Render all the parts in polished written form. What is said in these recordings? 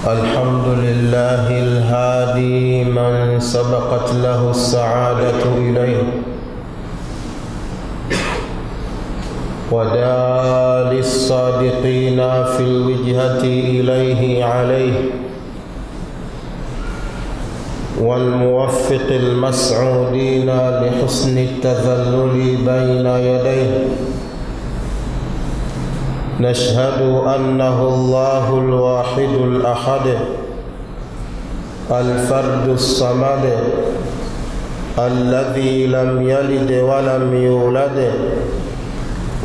الحمد لله الهادي من سبقت له السعادة إليه ودال الصادقين في الوجهة إليه عليه والموفق المسعودين لحسن التذلل بين يديه نشهد أنه الله الواحد الأحد الفرد الصمد الذي لم يلد ولم يولد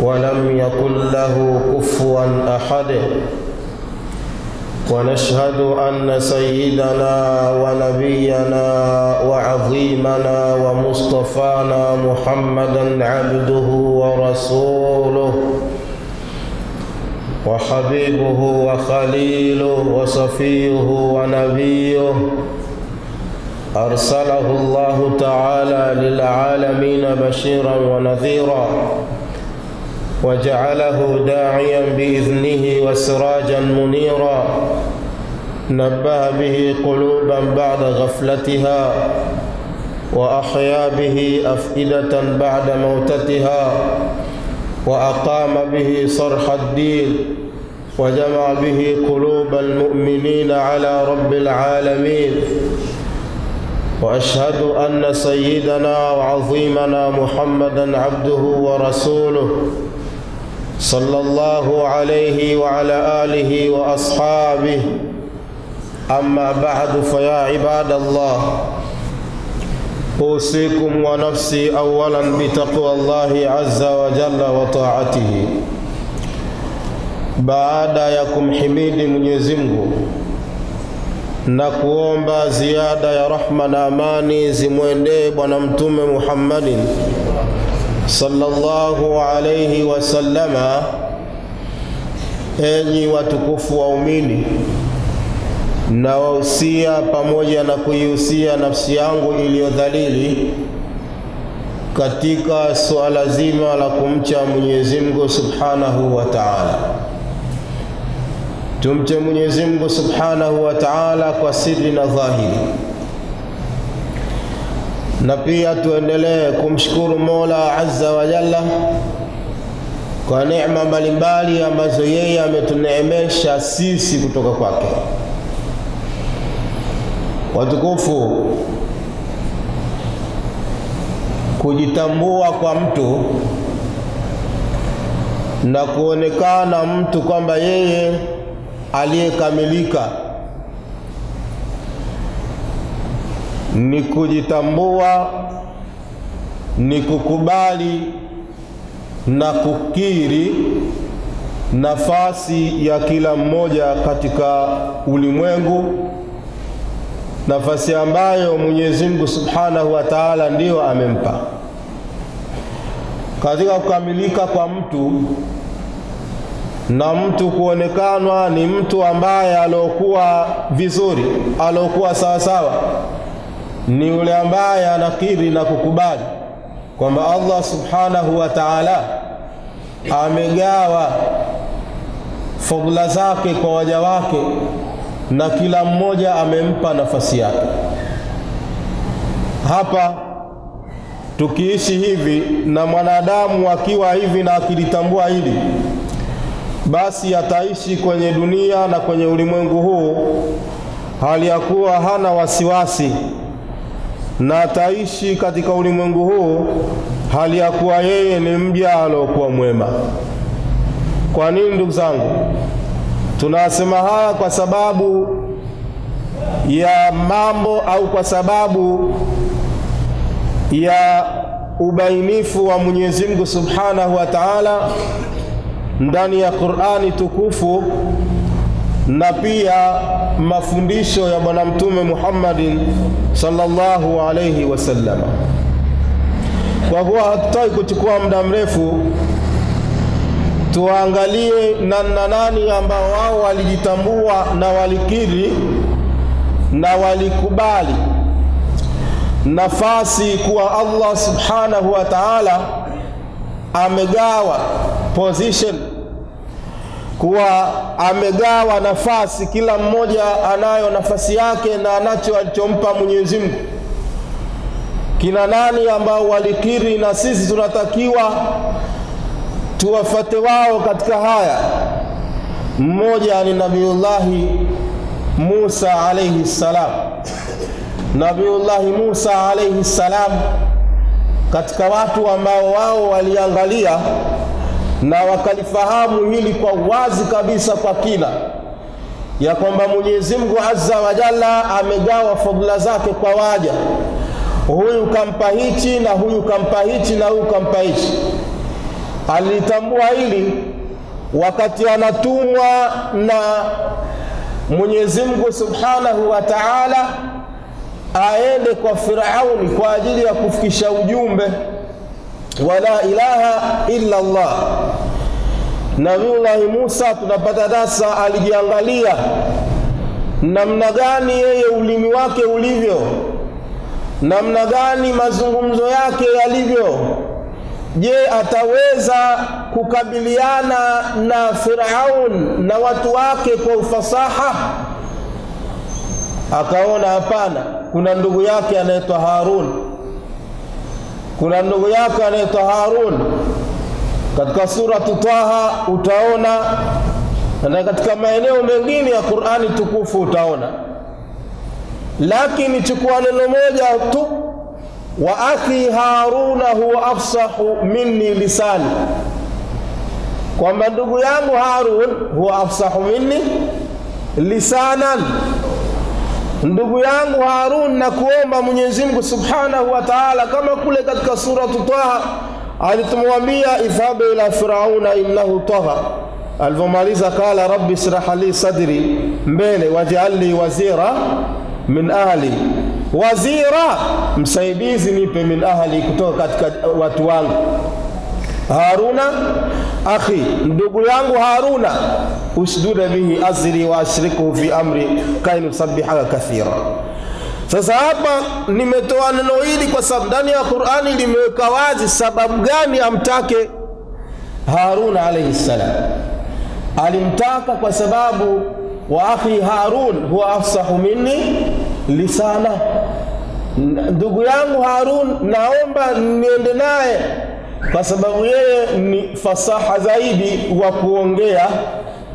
ولم يكن له كفوا أحد ونشهد أن سيدنا ونبينا وعظيمنا ومصطفانا محمدا عبده ورسوله وحبيبه وخليله وصفيه ونبيه أرسله الله تعالى للعالمين بشيرا ونذيرا وجعله داعيا بإذنه وسراجا منيرا نبه به قلوبا بعد غفلتها وأحيا به أفئدة بعد موتتها وأقام به صرح الدين وجمع به قلوب المؤمنين على رب العالمين وأشهد أن سيدنا وعظيمنا محمدا عبده ورسوله صلى الله عليه وعلى آله وأصحابه أما بعد فيا عباد الله أوصيكم ونفسي أولا بتقوى الله عز وجل وطاعته baada ya kumhimidi Mwenyezi Mungu na kuomba ziada ya rahma na amani zimwendee bwana mtume Muhammadin sallallahu alayhi wasallama. Enyi watukufu waumini, na wahusia pamoja na kuihusia nafsi yangu iliyodhalili katika suala zima la kumcha Mwenyezi Mungu Subhanahu wa Ta'ala. Tumche Mwenyezi Mungu Subhanahu wa Ta'ala kwa siri na dhahiri, na pia tuendelee kumshukuru Mola Azza wa Jalla kwa neema mbalimbali ambazo yeye ametuneemesha sisi kutoka kwake. Watukufu, kujitambua kwa mtu na kuonekana mtu kwamba yeye aliyekamilika ni kujitambua, ni kukubali na kukiri nafasi ya kila mmoja katika ulimwengu, nafasi ambayo Mwenyezi Mungu Subhanahu wa Ta'ala ndio amempa. Katika kukamilika kwa mtu na mtu kuonekanwa ni mtu ambaye alokuwa vizuri, alokuwa sawa sawa, ni yule ambaye anakiri na kukubali kwamba Allah Subhanahu wa Ta'ala amegawa fadhila zake kwa waja wake na kila mmoja amempa nafasi yake. Hapa tukiishi hivi na mwanadamu akiwa hivi na akilitambua hili, basi ataishi kwenye dunia na kwenye ulimwengu huu hali ya kuwa hana wasiwasi, na ataishi katika ulimwengu huu hali ya kuwa yeye ni mja aliyokuwa mwema. Kwa nini ndugu zangu? Tunasema haya kwa sababu ya mambo au kwa sababu ya ubainifu wa Mwenyezi Mungu Subhanahu wa Ta'ala ndani ya Qur'ani tukufu, na pia mafundisho ya bwana mtume Muhammadin sallallahu alayhi wasallam. Kwa kuwa hatutaki kuchukua muda mrefu, tuangalie nani ambao wao walijitambua na walikiri na walikubali nafasi kuwa Allah Subhanahu wa Ta'ala amegawa position kuwa amegawa nafasi, kila mmoja anayo nafasi yake na anacho alichompa Mwenyezi Mungu. Kina nani ambao walikiri na sisi tunatakiwa tuwafate wao katika haya? Mmoja ni Nabiullahi Musa alayhi salam. Nabiullahi Musa alayhi salam katika watu ambao wao waliangalia na wakalifahamu hili kwa wazi kabisa kwa kina, ya kwamba Mwenyezi Mungu Azza wa Jalla amegawa fadhila zake kwa waja. Huyu kampa hichi na huyu kampa hichi na huyu kampa hichi. Alitambua hili wakati anatumwa na Mwenyezi Mungu Subhanahu wa Ta'ala aende kwa Firauni kwa ajili ya kufikisha ujumbe wa la ilaha illa Allah. Nabiullahi Musa tunapata darasa, alijiangalia namna gani yeye ulimi wake ulivyo, namna gani mazungumzo yake yalivyo. Je, ataweza kukabiliana na Firaun na watu wake kwa ufasaha? Akaona hapana. Kuna ndugu yake anaitwa Harun. Kuna ndugu yake anaitwa Harun. Katika sura Taha utaona, na katika maeneo mengine ya Qur'ani tukufu utaona. Lakini chukua neno moja tu, wa akhi Haruna huwa afsahu minni lisani, kwamba ndugu yangu Harun huwa afsahu minni lisanan. Ndugu yangu Harun, na kuomba Mwenyezi Mungu Subhanahu wa Ta'ala, kama kule katika sura Taha alitumwambia idhhabu ila firauna innahu tagha, alivomaliza kala rabbi israh li sadri, mbele waj'al li wazira min ahli. Wazira, msaidizi nipe, min ahli, kutoka katika watu wangu. Haruna akhi, ndugu yangu Haruna, ushdud bihi azri wa ashriku fi amri kay nusabbihaka kathira. Sasa hapa nimetoa neno hili kwa sababu ndani ya Qur'ani limeweka wazi sababu gani amtake Haruna alayhi salam. Alimtaka kwa sababu wa akhi Harun huwa afsahu minni lisana, ndugu yangu Harun naomba niende naye kwa sababu yeye ni fasaha zaidi wa kuongea,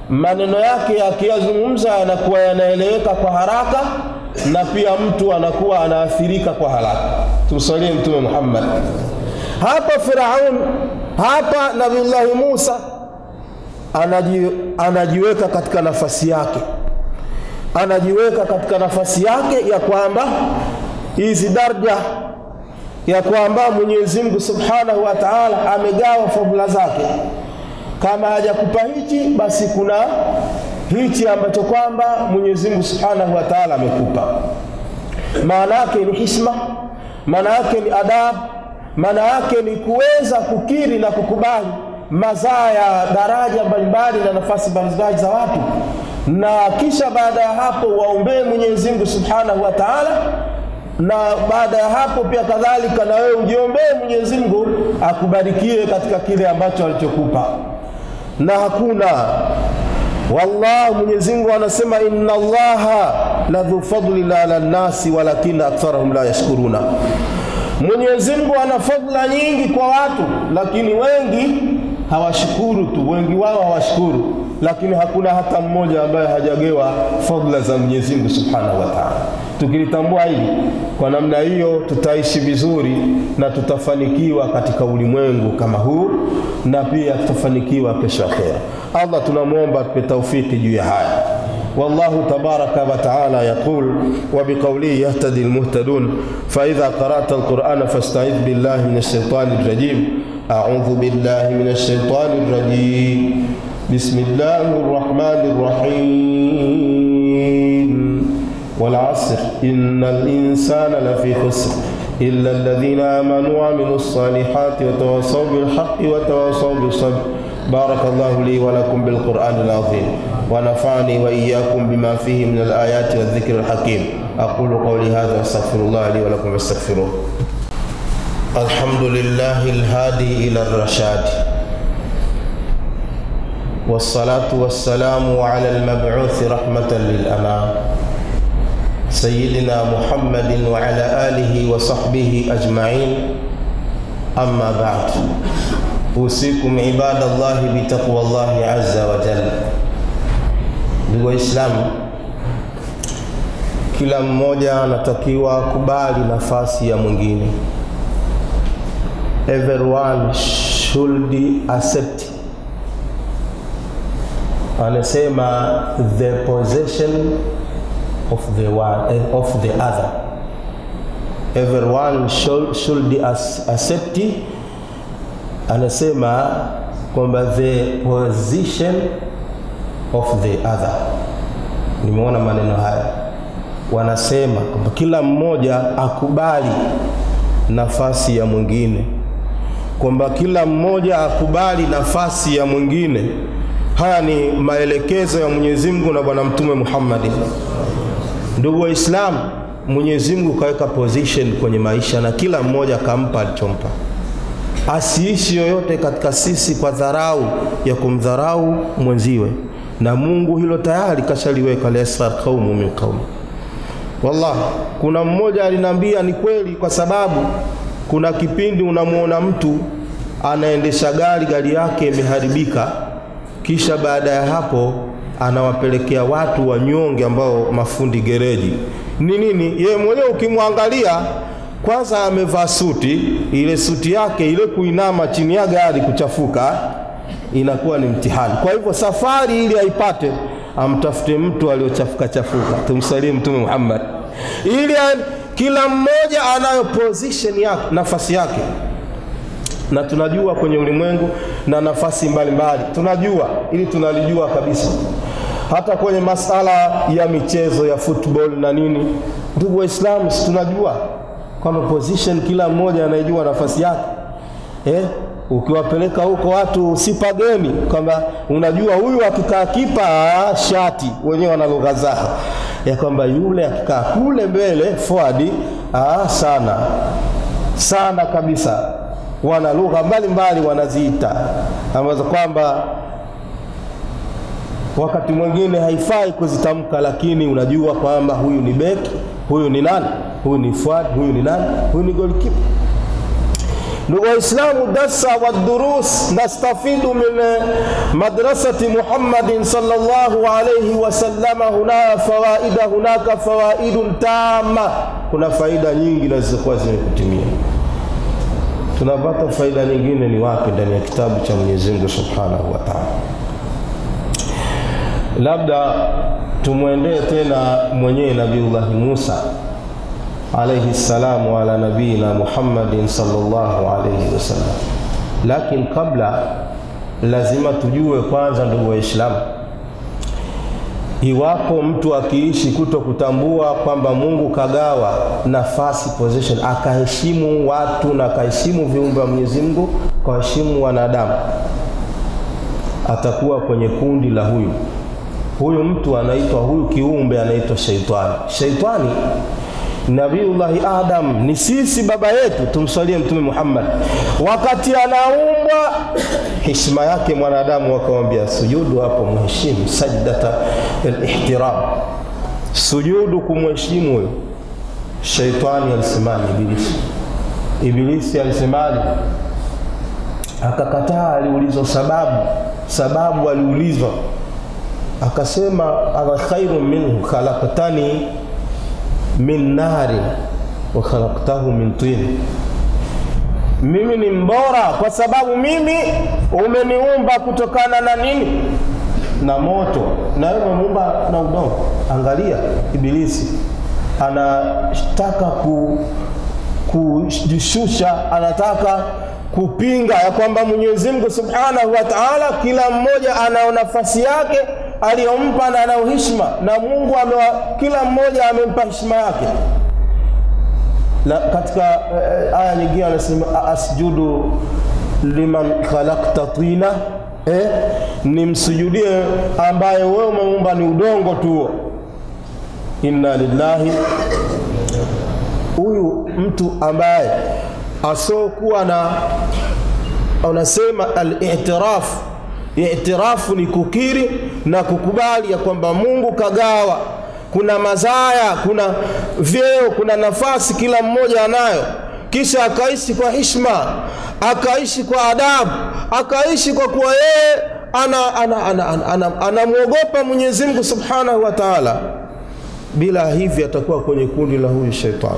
maneno yake akiyazungumza yanakuwa yanaeleweka kwa haraka, na pia mtu anakuwa anaathirika kwa haraka. Tumsalie Mtume Muhammad. Hapa Firaun, hapa Nabiullahi Musa anajiweka katika nafasi yake, anajiweka katika nafasi yake ya kwamba hizi daraja ya kwamba Mwenyezi Mungu Subhanahu wa Ta'ala amegawa fadhila zake. Kama hajakupa hichi, basi kuna hichi ambacho kwamba Mwenyezi Mungu Subhanahu wa Ta'ala amekupa. Maana yake ni hishma, maana yake ni adab, maana yake ni kuweza kukiri na kukubali mazaa ya daraja mbalimbali na nafasi mbalimbali za watu, na kisha baada ya hapo waombee Mwenyezi Mungu Subhanahu wa Ta'ala, na baada ya hapo pia kadhalika na wewe ujiombee Mwenyezi Mungu akubarikie katika kile ambacho alichokupa. Na hakuna, wallahi Mwenyezi Mungu anasema inna Allaha ladhu fadli ala nasi walakinna aktharuhum la yashkuruna. Mwenyezi Mungu ana fadhila nyingi kwa watu, lakini wengi hawashukuru tu, wengi wao hawashukuru. Lakini hakuna hata mmoja ambaye hajagewa fadhila za Mwenyezi Mungu Subhanahu wa Ta'ala. Tukilitambua hili, kwa namna hiyo tutaishi vizuri na tutafanikiwa katika ulimwengu kama huu, na pia tutafanikiwa kesho akhera. Allah tunamuomba tupe taufiki juu ya haya. والله تبارك وتعالى يقول وبقوله يهتدي المهتدون فإذا قرأت القرآن فاستعذ بالله من الشيطان الرجيم. أعوذ بالله من الشيطان الرجيم. بسم الله الرحمن الرحيم. والعصر إن الإنسان لفي خسر إلا الذين آمنوا وعملوا الصالحات وتواصوا بالحق وتواصوا بالصبر. بارك الله لي ولكم بالقرآن العظيم، ونفعني وإياكم بما فيه من الآيات والذكر الحكيم. أقول قولي هذا واستغفر الله لي ولكم فاستغفروه. الحمد لله الهادي إلى الرشاد، والصلاة والسلام على المبعوث رحمة للأنام سيدنا محمد وعلى آله وصحبه أجمعين. أما بعد، أوصيكم عباد الله بتقوى الله عز وجل. Ndugu Waislamu, kila mmoja anatakiwa kubali nafasi ya mwingine. Everyone should accept, anasema, the possession of the other. Everyone should accept, anasema kwamba the position of the other. Nimeona maneno haya, wanasema kwamba kila mmoja akubali nafasi ya mwingine, kwamba kila mmoja akubali nafasi ya mwingine. Haya ni maelekezo ya Mwenyezi Mungu na Bwana Mtume Muhammad. Ndugu Waislamu, Mwenyezi Mungu kaweka position kwenye maisha na kila mmoja kampa alichompa. Asiishi yoyote katika sisi kwa dharau ya kumdharau mwenziwe, na Mungu hilo tayari kashaliweka. Laysa qaumu min qaumi. Wallahi, kuna mmoja alinambia ni kweli, kwa sababu kuna kipindi unamuona mtu anaendesha gari yake imeharibika, kisha baada ya hapo anawapelekea watu wanyonge ambao mafundi gereji. Ni nini? Yeye mwenyewe ukimwangalia, kwanza amevaa suti, ile suti yake ile kuinama chini ya gari kuchafuka inakuwa ni mtihani. Kwa hivyo safari ili aipate, amtafute mtu aliochafuka. Tumsalie Mtume Muhammad. Ili kila mmoja anayo position yake, nafasi yake. Na tunajua kwenye ulimwengu na nafasi mbalimbali, tunajua, ili tunalijua kabisa. Hata kwenye masala ya michezo ya football na nini, ndugu Waislamu, tunajua kwamba position kila mmoja anajua nafasi yake. Ukiwapeleka huko watu si pageni, kwamba unajua huyu akikaa kipa shati, wenyewe wana lugha zao ya kwamba yule akikaa kule mbele forward sana kabisa. Wana lugha mbalimbali wanaziita, ambazo kwamba wakati mwingine haifai kuzitamka, lakini unajua kwamba huyu ni beki, huyu ni nani, huyu ni forward, huyu ni nani, huyu ni goalkeeper. Ndugu Waislamu, darsa wa durus nastafidu min madrasati Muhammadin sallallahu alayhi wasallam hunaka fawaidun tama. Kuna faida nyingi na zilizokuwa zimekutimia. Tunapata faida nyingine ni wapi? Ndani ya kitabu cha Mwenyezi Mungu Subhanahu wa Ta'ala. Labda tumwendee tena mwenyewe Nabiiullah Musa alayhi salam wa ala nabiyina Muhammadin sallallahu alayhi wasallam. Lakini kabla, lazima tujue kwanza, ndugu Waislamu, iwapo mtu akiishi kutokutambua kwamba Mungu kagawa nafasi, position, akaheshimu watu na akaheshimu viumbe wa Mwenyezi Mungu, akaheshimu wanadamu, atakuwa kwenye kundi la huyu mtu anaitwa, huyu kiumbe anaitwa shaitani. Shaitani Nabiiullah Adam ni sisi baba yetu, tumsalie Mtume Muhammad. Wakati anaumbwa, heshima yake mwanadamu wakamwambia sujudu, hapo mheshimu, sajdata al-ihtiram, sujudu kumheshimu huyo. Shaitani alisema, Ibilisi alisema, akakataa. Aliulizwa sababu aliulizwa, akasema, ana khairu minhu, khalaqtani min nari wa khalaqtahu min tin. Mimi ni mbora kwa sababu mimi umeniumba kutokana na nini? Na moto, na wewe umeumba na udongo. Angalia, Ibilisi anataka kujishusha, anataka kupinga ya kwamba Mwenyezi Mungu Subhanahu wa Ta'ala kila mmoja ana nafasi yake aliyompa na ana heshima, na Mungu kila mmoja amempa heshima yake. Katika aya nyingine anasema, asjudu liman khalaqta tina, nimsujudie ambaye wewe umeumba ni udongo tu. Inna lillahi. Huyu mtu ambaye asokuwa na, unasema al-i'tiraf I'tirafu ni kukiri na kukubali ya kwamba Mungu kagawa, kuna mazaya, kuna vyeo, kuna nafasi kila mmoja anayo. Kisha akaishi kwa heshima, akaishi kwa adabu, akaishi kwa kuwa yeye anamuogopa Mwenyezi Mungu Subhanahu wa Ta'ala. Bila hivi atakuwa kwenye kundi la huyu shetani.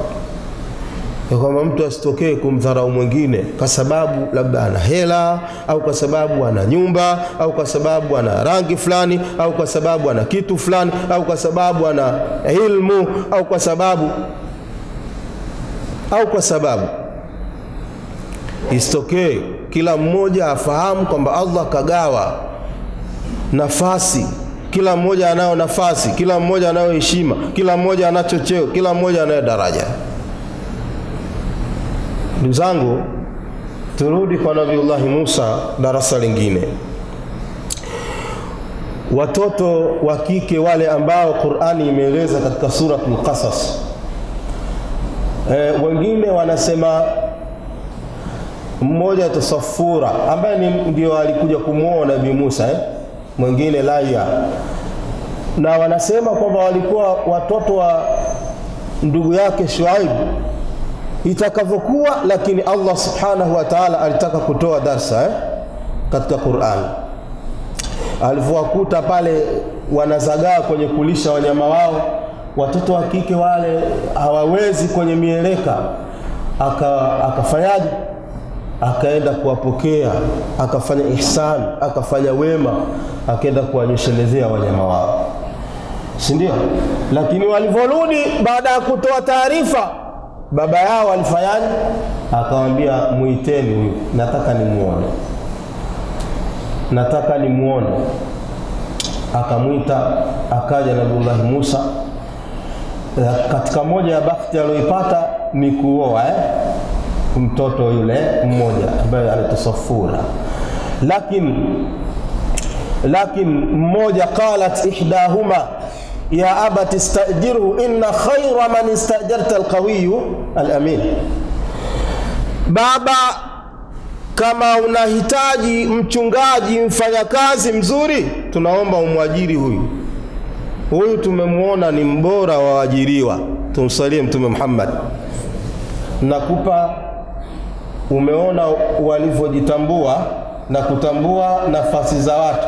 Ya kwamba mtu asitokee kumdharau mwingine kwa sababu labda ana hela, au kwa sababu ana nyumba, au kwa sababu ana rangi fulani, au kwa sababu ana kitu fulani, au kwa sababu ana ilmu, au kwa sababu isitokee. Kila mmoja afahamu kwamba Allah kagawa nafasi, kila mmoja anayo nafasi, kila mmoja anayo heshima, kila mmoja anacho cheo, kila mmoja anayo daraja. Ndugu zangu, turudi kwa Nabiiullah Musa, darasa lingine. Watoto wa kike wale ambao Qur'ani imeeleza katika suratul Qasas, wengine wanasema mmoja Tasafura ambaye ndio alikuja kumuoa Nabii Musa, mwingine Laya, na wanasema kwamba walikuwa watoto wa ndugu yake Shuaib itakavyokuwa. Lakini Allah Subhanahu wa Ta'ala alitaka kutoa darsa katika Qur'an. Alipowakuta pale wanazagaa kwenye kulisha wanyama wao, watoto wa kike wale hawawezi kwenye mieleka, akafanyaje? Akaenda kuwapokea, akafanya ihsan, akafanya wema, akaenda kuwanyeshelezea wanyama wao, si ndio? Lakini walivorudi baada ya kutoa taarifa, baba yao alifanyaje? Akamwambia, muiteni huyu, nataka nimuone. Akamuita, akaja Nabiiullah Musa. Katika moja ya bahati aliyoipata ni kuoa mtoto yule mmoja ambaye alitasafura. Lakini mmoja qalat ihdahuma ya abati istajirhu inna khayra man istajarta alqawiyyu alamin. Baba, kama unahitaji mchungaji, mfanyakazi mzuri, tunaomba umwajiri huyu tumemuona ni mbora wa waajiriwa. Tumsalie Mtume Muhammad. Nakupa, umeona walivyojitambua na kutambua nafasi za watu,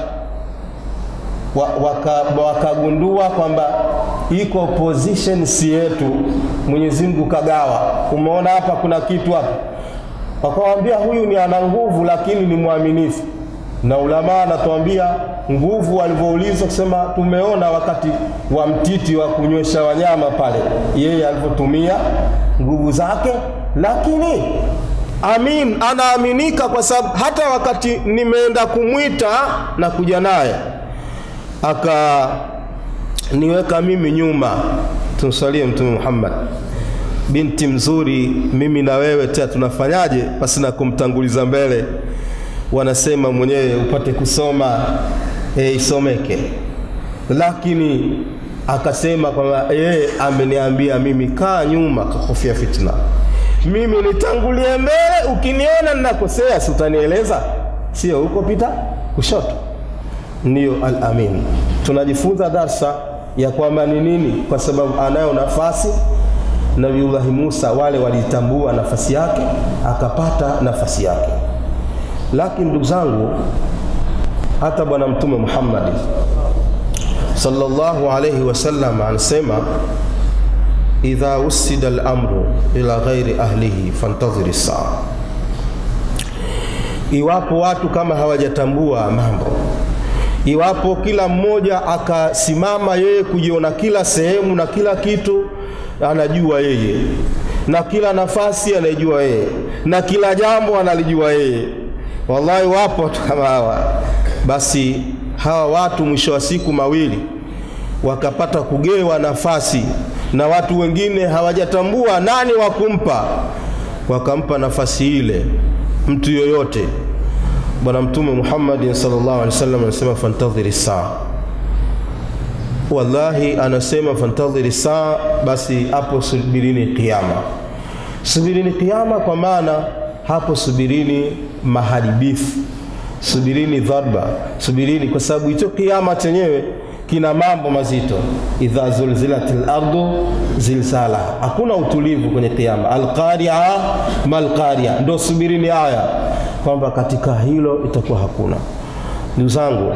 wakagundua kwamba iko position si yetu, Mwenyezi Mungu kagawa. Umeona hapa kuna kitu hapa, wakawaambia huyu ni ana nguvu lakini ni mwaminifu. Na ulama anatuambia nguvu walivyoulizwa kusema, tumeona wakati wa mtiti wa kunywesha wanyama pale yeye alivyotumia nguvu zake, lakini anaaminika kwa sababu hata wakati nimeenda kumwita na kuja naye niweka mimi nyuma. Tumsalie Mtume Muhammad. Binti mzuri, mimi na wewe tena tunafanyaje basi na kumtanguliza mbele? Wanasema mwenyewe upate kusoma isomeke. Lakini akasema kwamba ameniambia mimi kaa nyuma, kahofia fitna. Mimi nitangulie mbele, ukiniona ninakosea si utanieleza, sio huko pita kushoto. Ndio al-amin. Tunajifunza darsa ya kwamba ni nini, kwa sababu anayo nafasi. Nabiiullah Musa wale walitambua nafasi yake, akapata nafasi yake. Lakini ndugu zangu, hata bwana Mtume Muhammad sallallahu alayhi wasallam anasema, idha usida al-amru ila ghairi ahlihi fantadhiri saa. Iwapo watu kama hawajatambua mambo, iwapo kila mmoja akasimama yeye kujiona kila sehemu na kila kitu anajua yeye, na kila nafasi anajua yeye, na kila jambo analijua yeye, wallahi wapo watu kama hawa, basi hawa watu mwisho wa siku mawili wakapata kugewa nafasi na watu wengine hawajatambua nani wa kumpa, wakampa nafasi ile mtu yoyote. Bwana Mtume Muhammad sallallahu alaihi wasallam anasema fantadhiri saa. Wallahi anasema fantadhiri saa, basi hapo subirini kiyama. Subirini kiyama kwa maana hapo subirini maharibifu, subirini dharba, subirini, kwa sababu hicho kiyama chenyewe kina mambo mazito. Idha zulzilatil ardu zilzala, hakuna utulivu kwenye kiyama. Al-qari'a mal-qari'a, ndo subirini aya kwamba katika hilo itakuwa hakuna. Ndugu zangu,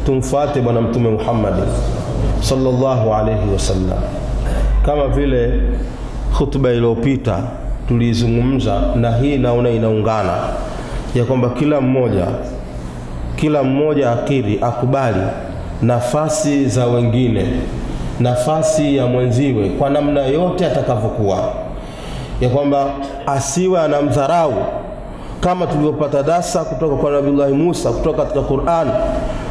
tumfuate bwana mtume Muhammad sallallahu alayhi wasallam. Kama vile khutba iliyopita tulizungumza, na hii naona inaungana, ya kwamba kila mmoja akiri, akubali nafasi za wengine, nafasi ya mwenziwe kwa namna yote atakavyokuwa, ya kwamba asiwe anamdharau, kama tulivyopata darasa kutoka kwa Nabii Musa, kutoka katika Qur'an,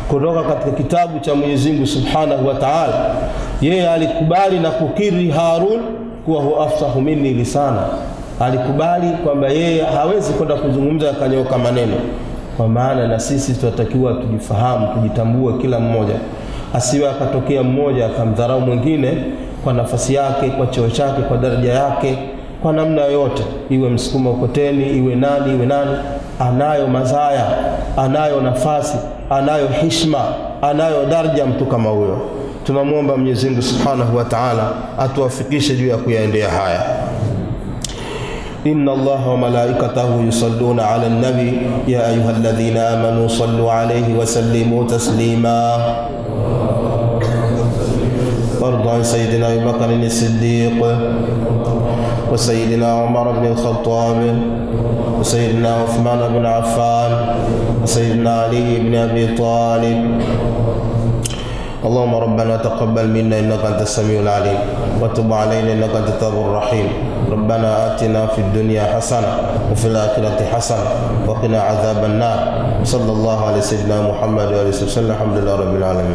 kutoka katika kitabu cha Mwenyezi Mungu Subhanahu wa Ta'ala. Yeye alikubali na kukiri Harun kuwa huwa afsahu minni lisana, alikubali kwamba yeye hawezi kwenda kuzungumza akanyoka maneno. Kwa maana na sisi tunatakiwa tujifahamu, tujitambue, kila mmoja asiwe akatokea mmoja akamdharau mwingine kwa nafasi yake, kwa cheo chake, kwa daraja yake, kwa namna yote, iwe msukuma ukoteni, iwe nani, anayo mazaya, anayo nafasi, anayo heshima, anayo daraja mtu kama huyo. Tunamuomba Mwenyezi Mungu Subhanahu wa Ta'ala atuwafikishe juu ya kuyaendea haya. Inna Allaha wa malaikatahu yusalluna 'alan nabi ya ayyuhalladhina amanu sallu 'alayhi wa sallimu taslima. Warḍa sayyidina Abi Bakr as-Siddiq wa sayyidina Umar ibn al-Khattab wa sayyidina Uthman ibn Affan wa sayyidina Ali ibn Abi Talib. اللهم ربنا تقبل منا إنك أنت السميع العليم وتب علينا إنك أنت التواب الرحيم. ربنا آتنا في الدنيا حسنة وفي الآخرة حسنة وقنا عذاب النار. صلى الله على سيدنا محمد وعلى آله وسلم. الحمد لله رب العالمين.